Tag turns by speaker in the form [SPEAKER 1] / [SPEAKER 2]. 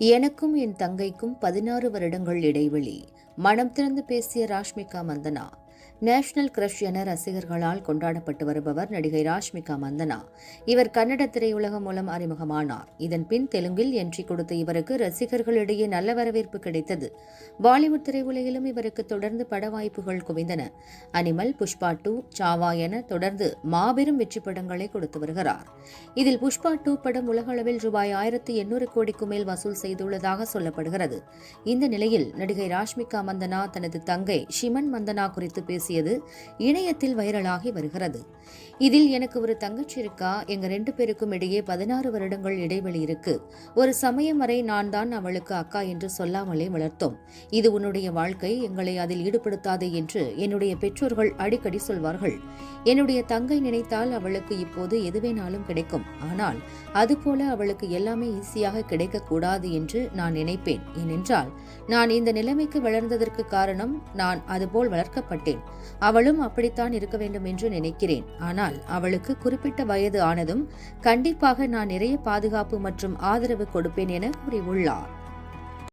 [SPEAKER 1] எனக்கும் என் தங்கைக்கும் 16 வருடங்கள் இடைவெளி. மனம் திறந்து பேசிய ராஷ்மிகா மந்தனா. நேஷனல் கிரஷ் என ரசிகர்களால் கொண்டாடப்பட்டு வருபவர் நடிகை ராஷ்மிகா மந்தனா. இவர் கன்னட திரையுலகம் மூலம் அறிமுகமானார். இதன் பின் தெலுங்கில் என்ட்ரி கொடுத்த இவருக்கு ரசிகர்களிடையே நல்ல வரவேற்பு கிடைத்தது. பாலிவுட் திரையுலகிலும் இவருக்கு தொடர்ந்து பட வாய்ப்புகள் குவிந்தன. அனிமல், புஷ்பா 2, சாவா என தொடர்ந்து மாபெரும் வெற்றி படங்களை கொடுத்து வருகிறார். இதில் புஷ்பா 2 படம் உலகளவில் ரூபாய் 1800 கோடிக்கு மேல் வசூல் செய்துள்ளதாக சொல்லப்படுகிறது. இந்த நிலையில் நடிகை ராஷ்மிகா மந்தனா தனது தங்கை ஷிமன் மந்தனா குறித்து பேசியது இணையத்தில் வைரலாகி வருகிறது. இதில் எனக்கு ஒரு தங்கச்சி இருக்கா, எங்க 2 பேருக்கும் இடையே 16 வருடங்கள் இடைவெளி இருக்கு. ஒரு சமயம் வரை நான் தான் அவளுக்கு அக்கா என்று சொல்லாமலே வளர்த்தோம். இது உன்னுடைய வாழ்க்கை, எங்களை அதில் ஈடுபடுத்தாதே என்று என்னுடைய பெற்றோர்கள் அடிக்கடி சொல்வார்கள். என்னுடைய தங்கை நினைத்தால் அவளுக்கு இப்போது எதுவேனாலும் கிடைக்கும். ஆனால் அதுபோல அவளுக்கு எல்லாமே ஈஸியாக கிடைக்கக்கூடாது என்று நான் நினைப்பேன். ஏனென்றால் நான் இந்த நிலைமைக்கு வளர்ந்ததற்கு காரணம் நான் அதுபோல் வளர்க்கப்பட்டேன். அவளும் அப்படித்தான் இருக்க வேண்டும் என்று நினைக்கிறேன். ஆனால் அவளுக்கு குறிப்பிட்ட வயது ஆனதும் கண்டிப்பாக நான் நிறைய பாதுகாப்பு மற்றும் ஆதரவு கொடுப்பேன் என கூறியுள்ளார்.